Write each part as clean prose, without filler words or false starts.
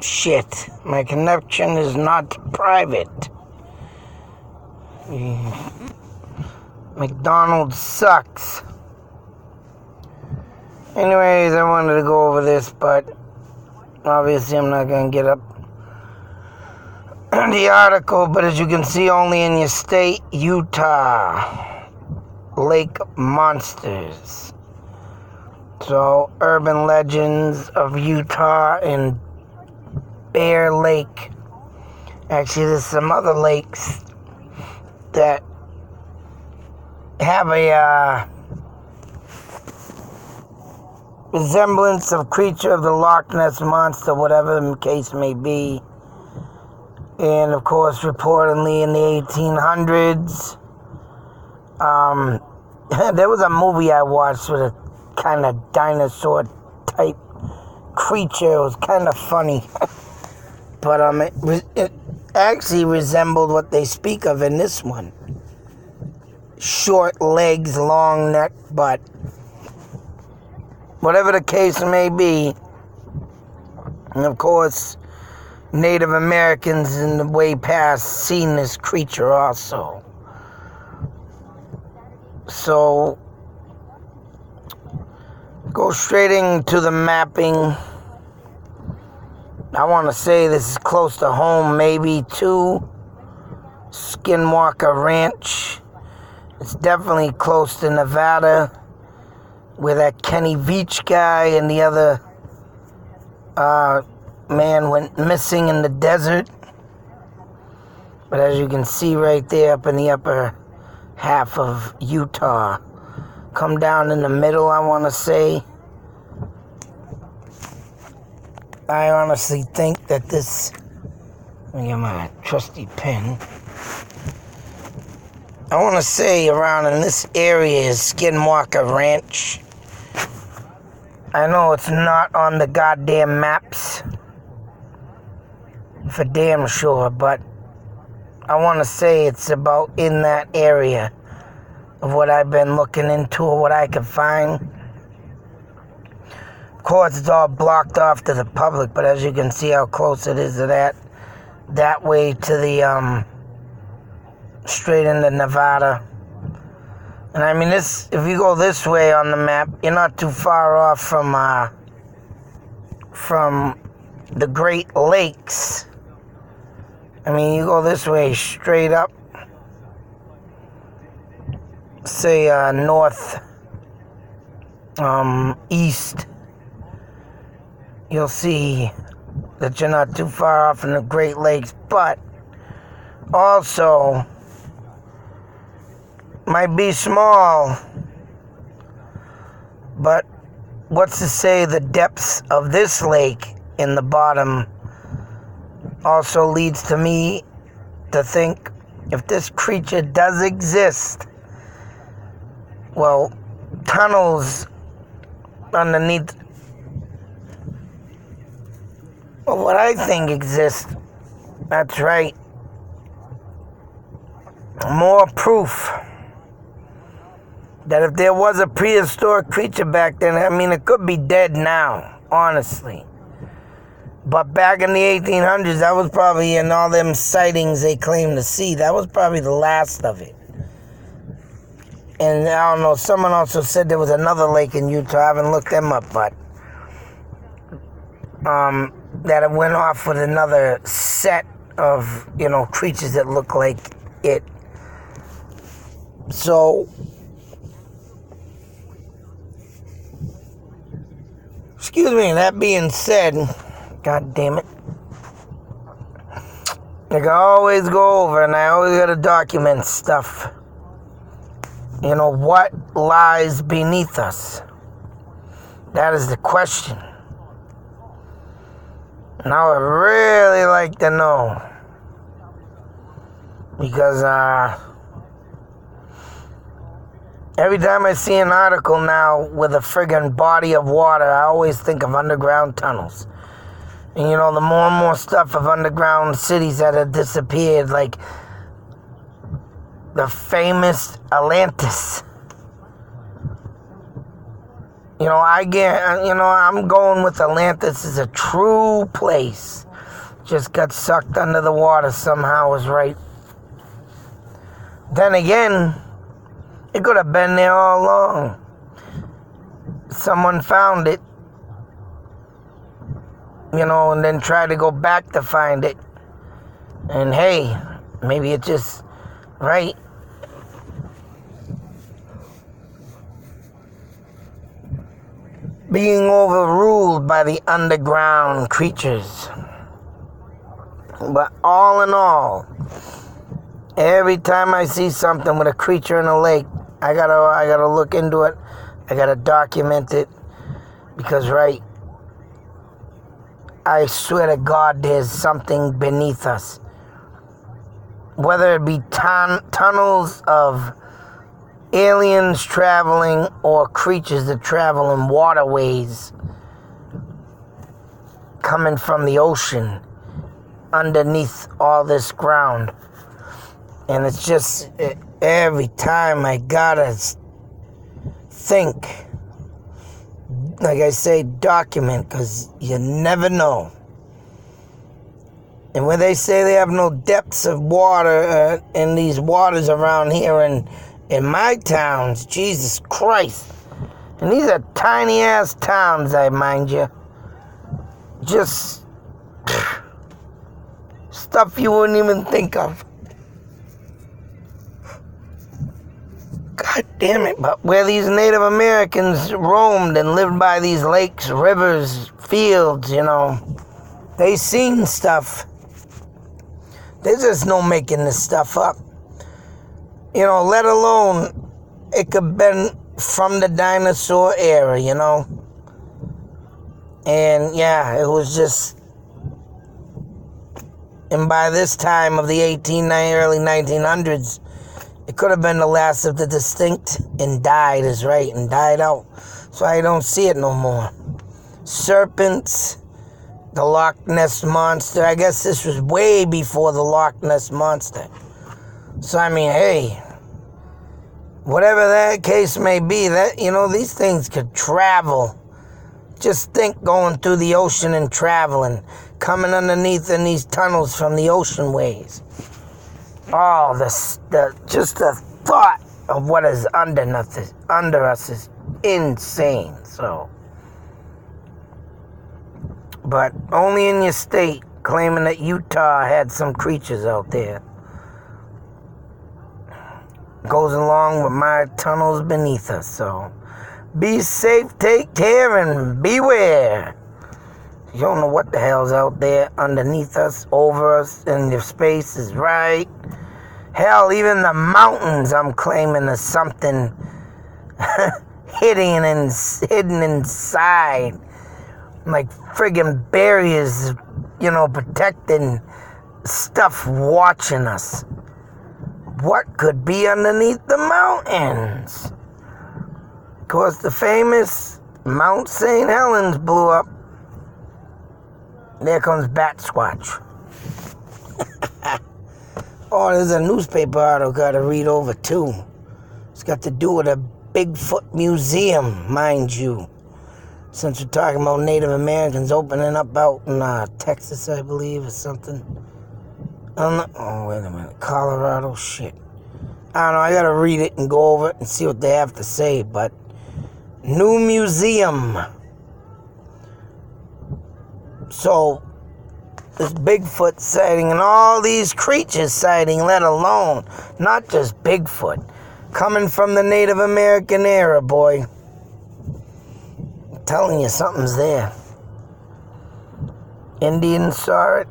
Shit, my connection is not private. McDonald's sucks. Anyways, I wanted to go over this, but obviously I'm not going to get up the article, but as you can see, only in your state, Utah, lake monsters. So, urban legends of Utah and Bear Lake. Actually, there's some other lakes that have a resemblance of creature of the Loch Ness Monster, whatever the case may be. And of course, reportedly in the 1800s, there was a movie I watched with a kind of dinosaur type creature. It was kind of funny. But it actually resembled what they speak of in this one. Short legs, long neck, but whatever the case may be, and of course, Native Americans in the way past seen this creature also. So, go straight into the mapping. I want to say this is close to home, maybe to Skinwalker Ranch. It's definitely close to Nevada, where that Kenny Veach guy and the other man went missing in the desert. But as you can see right there up in the upper half of Utah, come down in the middle, I want to say. I honestly think that this, let me get my trusty pen. I want to say around in this area is Skinwalker Ranch. I know it's not on the goddamn maps for damn sure, but I want to say it's about in that area of what I've been looking into or what I could find. Of course, it's all blocked off to the public, but as you can see how close it is to that way to the, straight into Nevada. And I mean, this, if you go this way on the map, you're not too far off from the Great Lakes. I mean, you go this way straight up, say north, east, you'll see that you're not too far off from the Great Lakes, but also might be small, but what's to say the depths of this lake in the bottom also leads to me to think if this creature does exist, well, tunnels underneath, well, what I think exists, that's right, more proof that if there was a prehistoric creature back then, I mean, it could be dead now, honestly. But back in the 1800s, that was probably in all them sightings they claim to see. That was probably the last of it. And I don't know, someone also said there was another lake in Utah. I haven't looked them up, but that it went off with another set of, creatures that look like it. So, excuse me, that being said, God damn it. Like I always go over and I always gotta document stuff. What lies beneath us? That is the question. And I would really like to know. Because every time I see an article now with a friggin' body of water, I always think of underground tunnels. And the more and more stuff of underground cities that have disappeared, like the famous Atlantis. I'm going with Atlantis is a true place. Just got sucked under the water somehow was right. Then again, it could have been there all along. Someone found it, and then tried to go back to find it. And hey, maybe it just, right? Being overruled by the underground creatures. But all in all, every time I see something with a creature in a lake, I gotta look into it. I gotta document it. Because, right, I swear to God, there's something beneath us. Whether it be tunnels of aliens traveling or creatures that travel in waterways coming from the ocean underneath all this ground. And it's just every time I gotta think, like I say, document, because you never know. And when they say they have no depths of water in these waters around here in my towns, Jesus Christ. And these are tiny ass towns, I mind you. Just stuff you wouldn't even think of. God damn it. But where these Native Americans roamed and lived by these lakes, rivers, fields, they seen stuff. There's just no making this stuff up. Let alone it could have been from the dinosaur era, And yeah, it was just, and by this time of the early 1900s, it could have been the last of the distinct and died out. So I don't see it no more. Serpents, the Loch Ness Monster. I guess this was way before the Loch Ness Monster. So I mean, hey, whatever that case may be, that these things could travel. Just think going through the ocean and traveling, coming underneath in these tunnels from the ocean ways. Oh, just the thought of what is under us is insane. So, but only in your state, claiming that Utah had some creatures out there. Goes along with my tunnels beneath us. So, be safe, take care, and beware. You don't know what the hell's out there underneath us, over us, and your space is right. Hell, even the mountains I'm claiming is something hidden inside. Like friggin' barriers, protecting stuff watching us. What could be underneath the mountains? Of course, the famous Mount St. Helens blew up. There comes Bat Squatch. Oh, there's a newspaper article I gotta read over too. It's got to do with a Bigfoot museum, mind you. Since we're talking about Native Americans opening up out in Texas, I believe, or something. Oh, wait a minute. Colorado? Shit. I don't know. I gotta read it and go over it and see what they have to say, but new museum. So, this Bigfoot sighting and all these creatures sighting, let alone, not just Bigfoot, coming from the Native American era, boy. I'm telling you, something's there. Indians saw it.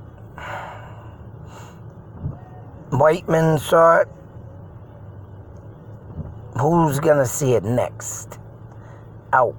White men saw it. Who's gonna see it next? Out.